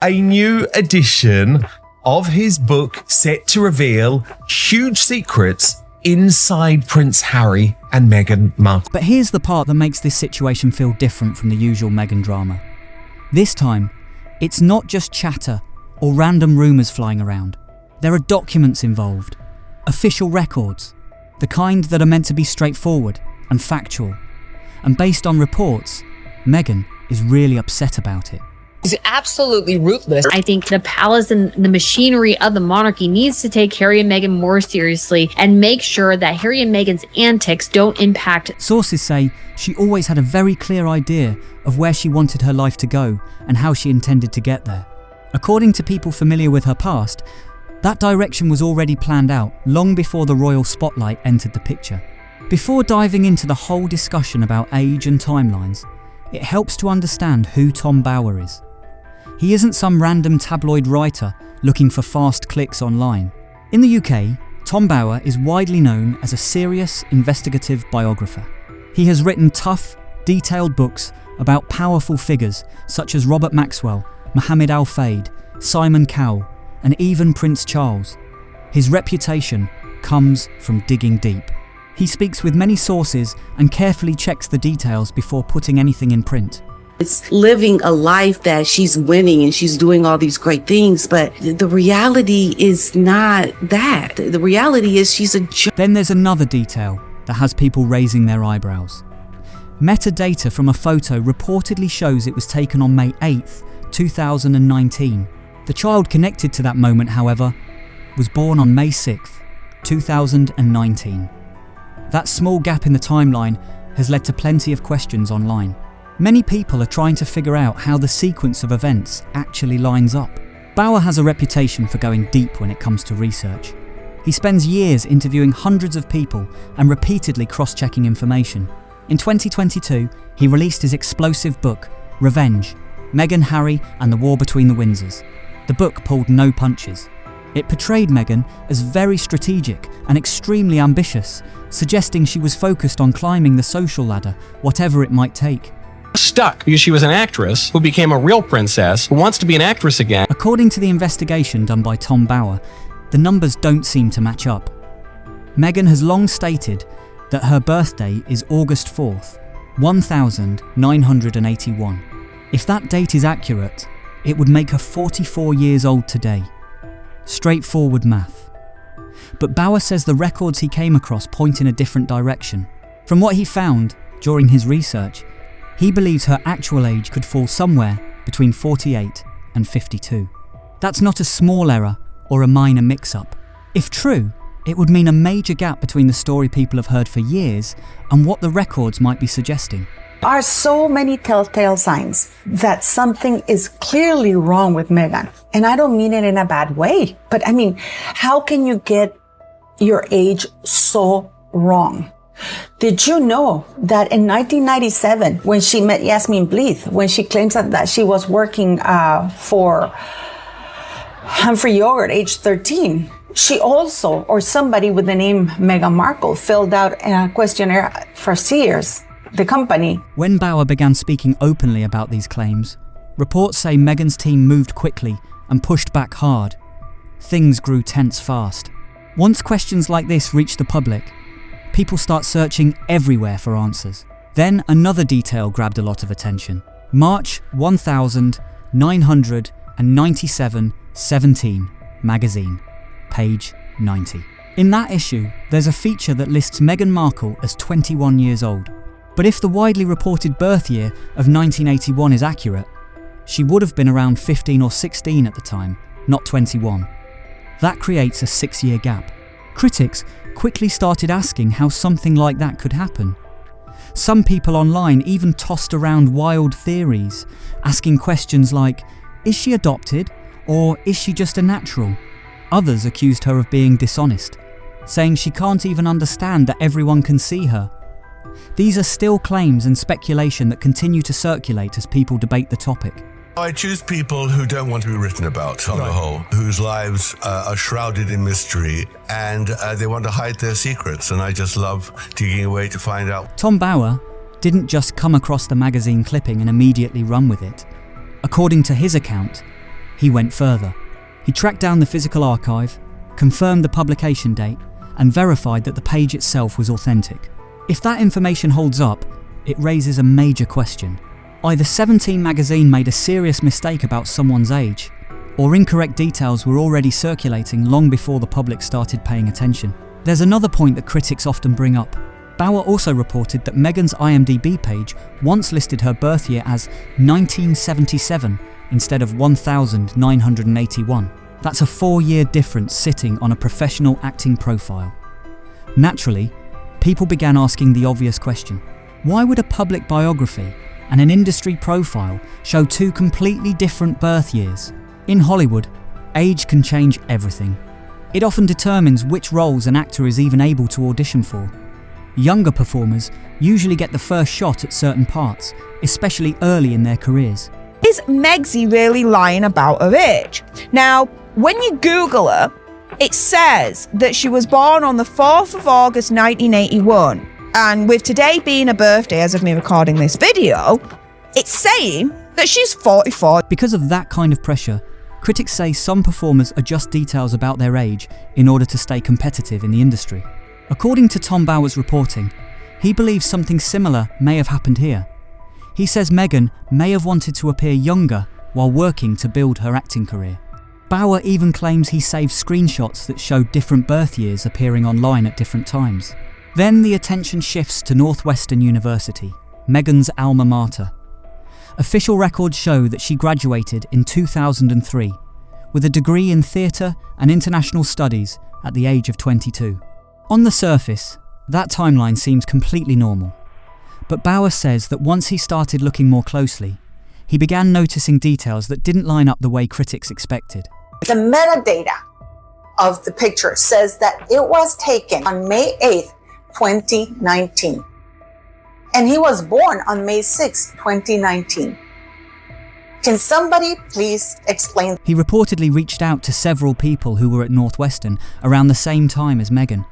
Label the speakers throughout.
Speaker 1: a new edition of his book set to reveal huge secrets inside Prince Harry and Meghan Markle.
Speaker 2: But here's the part that makes this situation feel different from the usual Meghan drama. This time, it's not just chatter or random rumours flying around. There are documents involved, official records, the kind that are meant to be straightforward and factual. And based on reports, Meghan is really upset about it.
Speaker 3: He's absolutely ruthless.
Speaker 4: I think the palace and the machinery of the monarchy needs to take Harry and Meghan more seriously and make sure that Harry and Meghan's antics don't impact.
Speaker 2: Sources say she always had a very clear idea of where she wanted her life to go and how she intended to get there. According to people familiar with her past, that direction was already planned out long before the royal spotlight entered the picture. Before diving into the whole discussion about age and timelines, it helps to understand who Tom Bower is. He isn't some random tabloid writer looking for fast clicks online. In the UK, Tom Bower is widely known as a serious, investigative biographer. He has written tough, detailed books about powerful figures such as Robert Maxwell, Mohammed Al-Fayed, Simon Cowell, and even Prince Charles. His reputation comes from digging deep. He speaks with many sources and carefully checks the details before putting anything in print.
Speaker 5: It's living a life that she's winning and she's doing all these great things, but the reality is not that. The reality is she's a joke.
Speaker 2: Then there's another detail that has people raising their eyebrows. Metadata from a photo reportedly shows it was taken on May 8th, 2019. The child connected to that moment, however, was born on May 6th, 2019. That small gap in the timeline has led to plenty of questions online. Many people are trying to figure out how the sequence of events actually lines up. Bower has a reputation for going deep when it comes to research. He spends years interviewing hundreds of people and repeatedly cross-checking information. In 2022, he released his explosive book, Revenge, Meghan, Harry and the War Between the Windsors. The book pulled no punches. It portrayed Meghan as very strategic and extremely ambitious, suggesting she was focused on climbing the social ladder, whatever it might take.
Speaker 6: Stuck because she was an actress who became a real princess who wants to be an actress again.
Speaker 2: According to the investigation done by Tom Bower, the numbers don't seem to match up. Meghan has long stated that her birthday is August 4th, 1981. If that date is accurate, it would make her 44 years old today. Straightforward math. But Bower says the records he came across point in a different direction. From what he found during his research, he believes her actual age could fall somewhere between 48 and 52. That's not a small error or a minor mix-up. If true, it would mean a major gap between the story people have heard for years and what the records might be suggesting.
Speaker 7: There are so many telltale signs that something is clearly wrong with Meghan. And I don't mean it in a bad way, but I mean, how can you get your age so wrong? Did you know that in 1997, when she met Yasmin Bleeth, when she claims that she was working for Humphrey Yogurt, age 13, she also, or somebody with the name Meghan Markle, filled out a questionnaire for Sears, the company.
Speaker 2: When Bower began speaking openly about these claims, reports say Meghan's team moved quickly and pushed back hard. Things grew tense fast. Once questions like this reach the public, people start searching everywhere for answers. Then another detail grabbed a lot of attention. March 1997-17 magazine, page 90. In that issue, there's a feature that lists Meghan Markle as 21 years old. But if the widely reported birth year of 1981 is accurate, she would have been around 15 or 16 at the time, not 21. That creates a 6-year gap. Critics quickly started asking how something like that could happen. Some people online even tossed around wild theories, asking questions like, is she adopted or is she just a natural? Others accused her of being dishonest, saying she can't even understand that everyone can see her. These are still claims and speculation that continue to circulate as people debate the topic.
Speaker 8: I choose people who don't want to be written about on the whole, whose lives are shrouded in mystery and they want to hide their secrets, and I just love digging away to find out.
Speaker 2: Tom Bower didn't just come across the magazine clipping and immediately run with it. According to his account, He went further. He tracked down the physical archive, confirmed the publication date, and verified that the page itself was authentic. If that information holds up, it raises a major question. Either 17 magazine made a serious mistake about someone's age, or incorrect details were already circulating long before the public started paying attention. There's another point that critics often bring up. Bauer also reported that Meghan's IMDb page once listed her birth year as 1977 instead of 1981. That's a 4-year difference sitting on a professional acting profile. Naturally, people began asking the obvious question: why would a public biography and an industry profile show two completely different birth years? In Hollywood, age can change everything. It often determines which roles an actor is even able to audition for. Younger performers usually get the first shot at certain parts, especially early in their careers.
Speaker 9: Is Megsy really lying about her age? Now, when you Google her, it says that she was born on the 4th of August 1981. And with today being her birthday as of me recording this video, it's saying that she's 44.
Speaker 2: Because of that kind of pressure, critics say some performers adjust details about their age in order to stay competitive in the industry. According to Tom Bauer's reporting, he believes something similar may have happened here. He says Meghan may have wanted to appear younger while working to build her acting career. Bauer even claims he saved screenshots that showed different birth years appearing online at different times. Then the attention shifts to Northwestern University, Meghan's alma mater. Official records show that she graduated in 2003 with a degree in theatre and international studies at the age of 22. On the surface, that timeline seems completely normal. But Bauer says that once he started looking more closely, he began noticing details that didn't line up the way critics expected.
Speaker 7: The metadata of the picture says that it was taken on May 8th, 2019. And he was born on May 6th, 2019. Can somebody please explain?
Speaker 2: He reportedly reached out to several people who were at Northwestern around the same time as Meghan.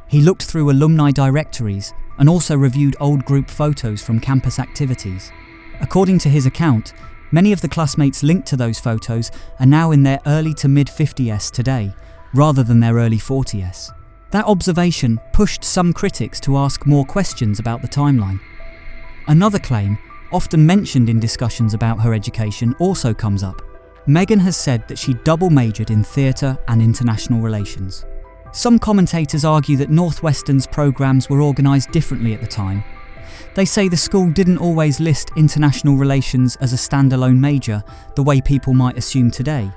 Speaker 2: He looked through alumni directories and also reviewed old group photos from campus activities. According to his account, many of the classmates linked to those photos are now in their early to mid 50s today, rather than their early 40s. That observation pushed some critics to ask more questions about the timeline. Another claim, often mentioned in discussions about her education, also comes up. Meghan has said that she double majored in theatre and international relations. Some commentators argue that Northwestern's programs were organised differently at the time. They say the school didn't always list international relations as a standalone major the way people might assume today.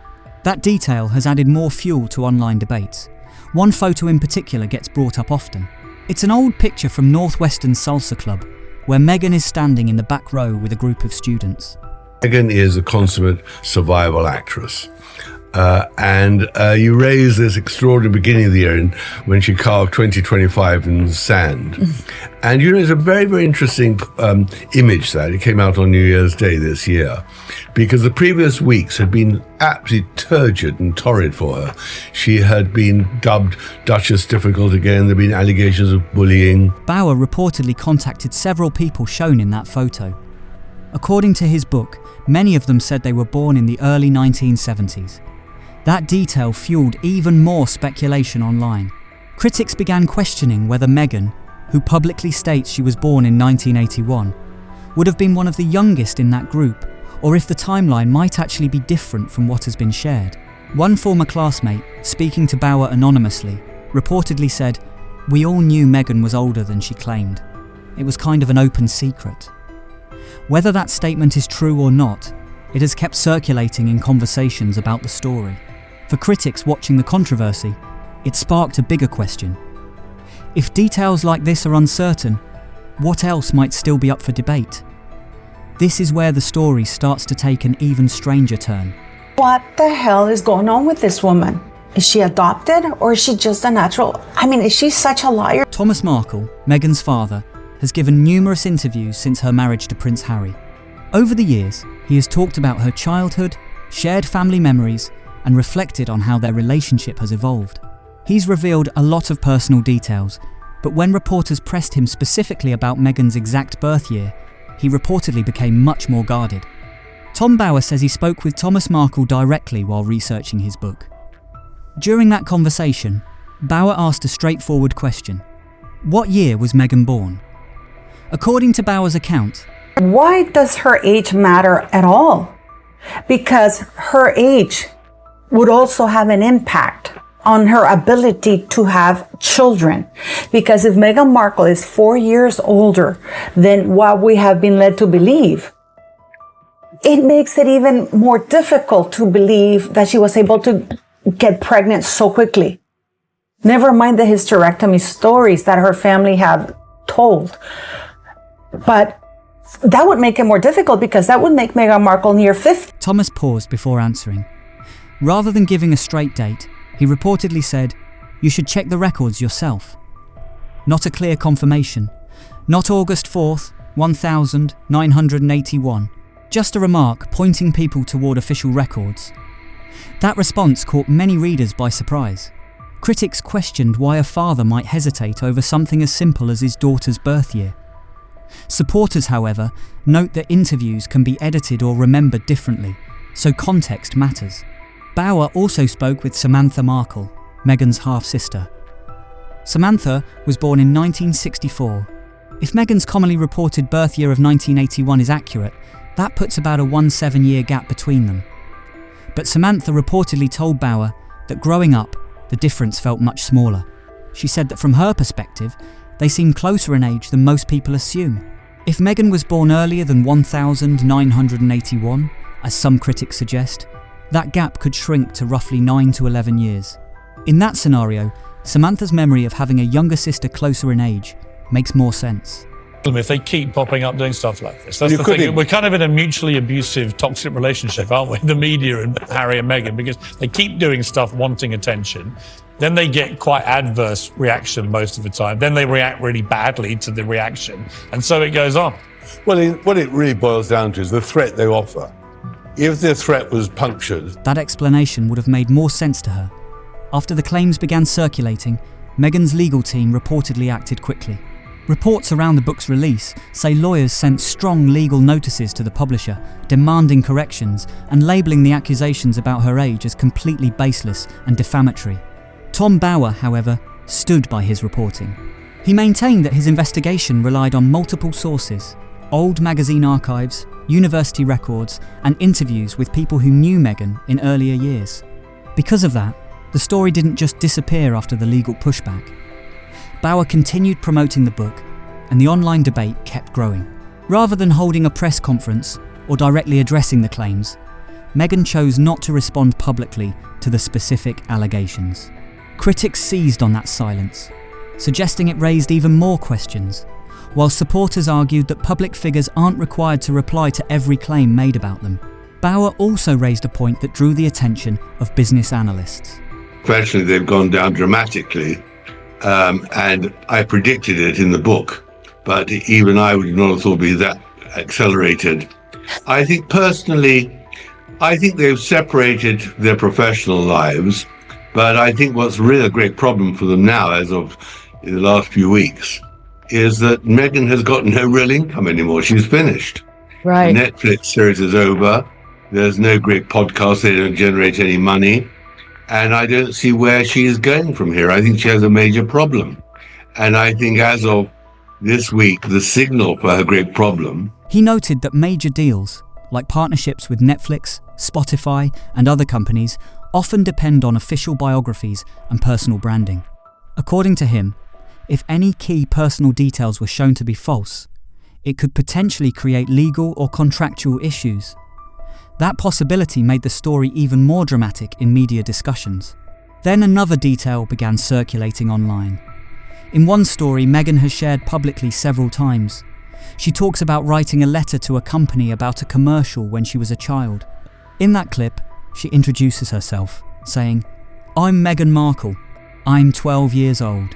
Speaker 2: That detail has added more fuel to online debates. One photo in particular gets brought up often. It's an old picture from Northwestern's Salsa Club, where Meghan is standing in the back row with a group of students.
Speaker 8: Meghan is a consummate survival actress. And you raise this extraordinary beginning of the year when she carved 2025 in the sand. And it's a very, very interesting image that it came out on New Year's Day this year, because the previous weeks had been absolutely turgid and torrid for her. She had been dubbed Duchess Difficult again. There have been allegations of bullying.
Speaker 2: Bauer reportedly contacted several people shown in that photo. According to his book, many of them said they were born in the early 1970s. That detail fueled even more speculation online. Critics began questioning whether Meghan, who publicly states she was born in 1981, would have been one of the youngest in that group, or if the timeline might actually be different from what has been shared. One former classmate, speaking to Bauer anonymously, reportedly said, "We all knew Meghan was older than she claimed. It was kind of an open secret." Whether that statement is true or not, it has kept circulating in conversations about the story. For critics watching the controversy, it sparked a bigger question. If details like this are uncertain, what else might still be up for debate? This is where the story starts to take an even stranger turn.
Speaker 7: What the hell is going on with this woman? Is she adopted or is she just a natural? Is she such a liar?
Speaker 2: Thomas Markle, Meghan's father, has given numerous interviews since her marriage to Prince Harry. Over the years, he has talked about her childhood, shared family memories, and reflected on how their relationship has evolved. He's revealed a lot of personal details, but when reporters pressed him specifically about Meghan's exact birth year, he reportedly became much more guarded. Tom Bauer says he spoke with Thomas Markle directly while researching his book. During that conversation, Bauer asked a straightforward question. What year was Meghan born? According to Bauer's account,
Speaker 7: why does her age matter at all? Because her age would also have an impact on her ability to have children. Because if Meghan Markle is 4 years older than what we have been led to believe, it makes it even more difficult to believe that she was able to get pregnant so quickly. Never mind the hysterectomy stories that her family have told. But that would make it more difficult because that would make Meghan Markle near 50.
Speaker 2: Thomas paused before answering. Rather than giving a straight date, he reportedly said, "You should check the records yourself." Not a clear confirmation. Not August 4th, 1981. Just a remark pointing people toward official records. That response caught many readers by surprise. Critics questioned why a father might hesitate over something as simple as his daughter's birth year. Supporters, however, note that interviews can be edited or remembered differently, so context matters. Bauer also spoke with Samantha Markle, Meghan's half-sister. Samantha was born in 1964. If Meghan's commonly reported birth year of 1981 is accurate, that puts about a 17-year gap between them. But Samantha reportedly told Bauer that growing up, the difference felt much smaller. She said that from her perspective, they seem closer in age than most people assume. If Meghan was born earlier than 1981, as some critics suggest, that gap could shrink to roughly 9 to 11 years. In that scenario, Samantha's memory of having a younger sister closer in age makes more sense.
Speaker 10: If they keep popping up doing stuff like this, that's the thing. We're kind of in a mutually abusive, toxic relationship, aren't we? The media and Harry and Meghan, because they keep doing stuff wanting attention. Then they get quite adverse reaction most of the time. Then they react really badly to the reaction. And so it goes on.
Speaker 8: Well, what it really boils down to is the threat they offer. If their threat was punctured...
Speaker 2: That explanation would have made more sense to her. After the claims began circulating, Meghan's legal team reportedly acted quickly. Reports around the book's release say lawyers sent strong legal notices to the publisher, demanding corrections and labelling the accusations about her age as completely baseless and defamatory. Tom Bauer, however, stood by his reporting. He maintained that his investigation relied on multiple sources: old magazine archives, university records, and interviews with people who knew Meghan in earlier years. Because of that, the story didn't just disappear after the legal pushback. Bauer continued promoting the book, and the online debate kept growing. Rather than holding a press conference or directly addressing the claims, Meghan chose not to respond publicly to the specific allegations. Critics seized on that silence, suggesting it raised even more questions, while supporters argued that public figures aren't required to reply to every claim made about them. Bauer also raised a point that drew the attention of business analysts.
Speaker 8: Especially, they've gone down dramatically. And I predicted it in the book, but even I would not have thought it'd be that accelerated. I think personally, they've separated their professional lives, but I think what's really a great problem for them now, as of the last few weeks, is that Meghan has got no real income anymore. She's finished.
Speaker 3: Right.
Speaker 8: The Netflix series is over. There's no great podcast. They don't generate any money. And I don't see where she is going from here. I think she has a major problem. And I think as of this week, the signal for her great problem...
Speaker 2: He noted that major deals, like partnerships with Netflix, Spotify, and other companies, often depend on official biographies and personal branding. According to him, if any key personal details were shown to be false, it could potentially create legal or contractual issues. That possibility made the story even more dramatic in media discussions. Then another detail began circulating online. In one story Meghan has shared publicly several times, she talks about writing a letter to a company about a commercial when she was a child. In that clip, she introduces herself, saying, "I'm Meghan Markle. I'm 12 years old."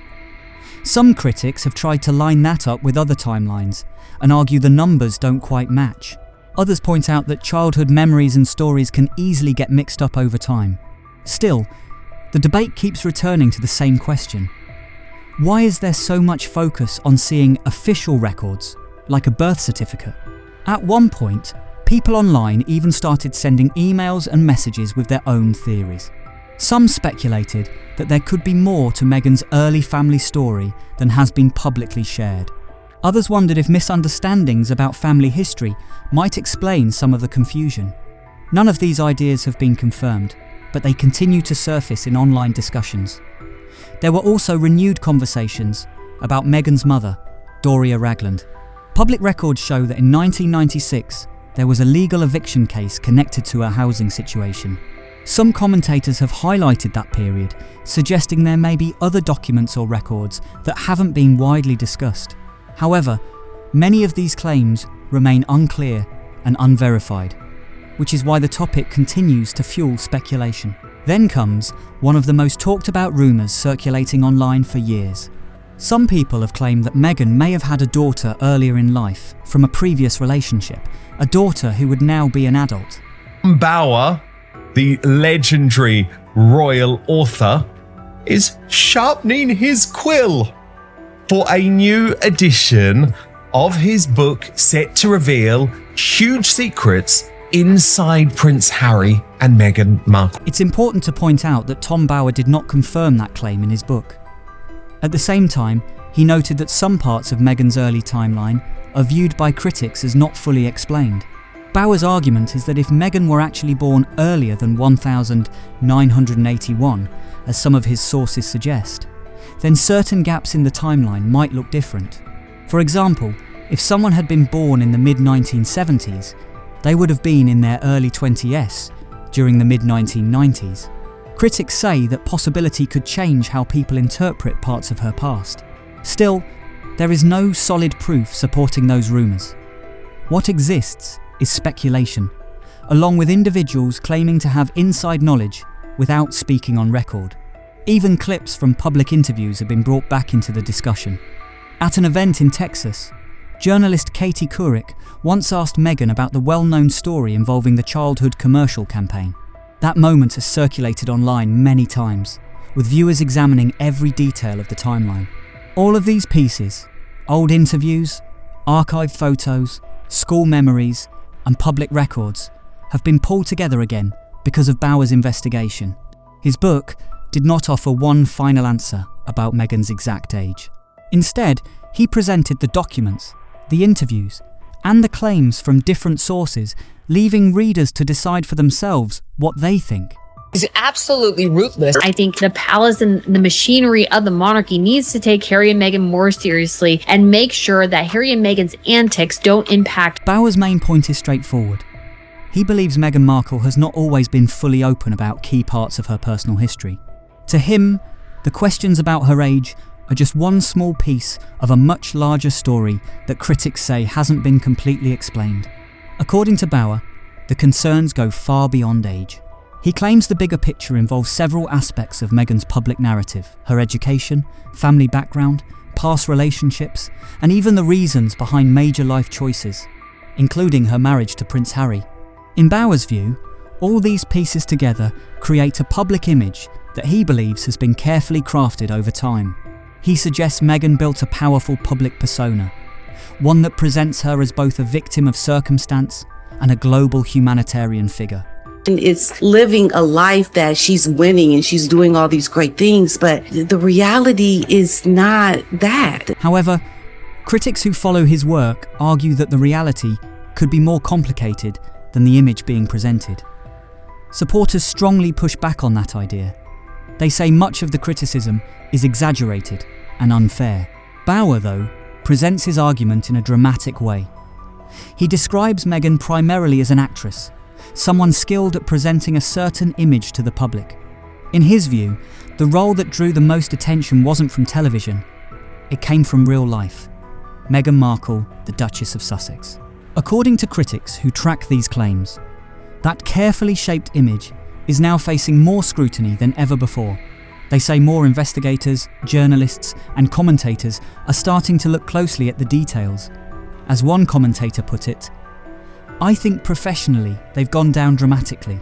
Speaker 2: Some critics have tried to line that up with other timelines and argue the numbers don't quite match. Others point out that childhood memories and stories can easily get mixed up over time. Still, the debate keeps returning to the same question. Why is there so much focus on seeing official records, like a birth certificate? At one point, People online even started sending emails and messages with their own theories. Some speculated that there could be more to Meghan's early family story than has been publicly shared. Others wondered if misunderstandings about family history might explain some of the confusion. None of these ideas have been confirmed, but they continue to surface in online discussions. There were also renewed conversations about Meghan's mother, Doria Ragland. Public records show that in 1996, there was a legal eviction case connected to her housing situation. Some commentators have highlighted that period, suggesting there may be other documents or records that haven't been widely discussed. However, many of these claims remain unclear and unverified, which is why the topic continues to fuel speculation. Then comes one of the most talked about rumours circulating online for years. Some people have claimed that Meghan may have had a daughter earlier in life from a previous relationship, a daughter who would now be an adult.
Speaker 1: Bauer, the legendary royal author, is sharpening his quill for a new edition of his book set to reveal huge secrets inside Prince Harry and Meghan Markle.
Speaker 2: It's important to point out that Tom Bauer did not confirm that claim in his book. At the same time, he noted that some parts of Meghan's early timeline are viewed by critics as not fully explained. Bauer's argument is that if Meghan were actually born earlier than 1981, as some of his sources suggest, then certain gaps in the timeline might look different. For example, if someone had been born in the mid-1970s, they would have been in their early 20s during the mid-1990s. Critics say that possibility could change how people interpret parts of her past. Still, there is no solid proof supporting those rumours. What exists is speculation, along with individuals claiming to have inside knowledge without speaking on record. Even clips from public interviews have been brought back into the discussion. At an event in Texas, journalist Katie Couric once asked Meghan about the well-known story involving the childhood commercial campaign. That moment has circulated online many times, with viewers examining every detail of the timeline. All of these pieces, old interviews, archived photos, school memories, and public records, have been pulled together again because of Bauer's investigation. His book did not offer one final answer about Meghan's exact age. Instead, he presented the documents, the interviews, and the claims from different sources, leaving readers to decide for themselves what they think.
Speaker 3: He's absolutely ruthless.
Speaker 4: I think the palace and the machinery of the monarchy needs to take Harry and Meghan more seriously and make sure that Harry and Meghan's antics don't impact.
Speaker 2: Bauer's main point is straightforward. He believes Meghan Markle has not always been fully open about key parts of her personal history. To him, the questions about her age are just one small piece of a much larger story that critics say hasn't been completely explained. According to Bauer, the concerns go far beyond age. He claims the bigger picture involves several aspects of Meghan's public narrative: her education, family background, past relationships, and even the reasons behind major life choices, including her marriage to Prince Harry. In Bauer's view, all these pieces together create a public image that he believes has been carefully crafted over time. He suggests Meghan built a powerful public persona, one that presents her as both a victim of circumstance and a global humanitarian figure.
Speaker 5: It's living a life that she's winning and she's doing all these great things, but the reality is not that.
Speaker 2: However, critics who follow his work argue that the reality could be more complicated than the image being presented. Supporters strongly push back on that idea. They say much of the criticism is exaggerated and unfair. Bauer, though, presents his argument in a dramatic way. He describes Meghan primarily as an actress, someone skilled at presenting a certain image to the public. In his view, the role that drew the most attention wasn't from television, it came from real life. Meghan Markle, the Duchess of Sussex. According to critics who track these claims, that carefully shaped image is now facing more scrutiny than ever before. They say more investigators, journalists, and commentators are starting to look closely at the details. As one commentator put it, "I think professionally they've gone down dramatically.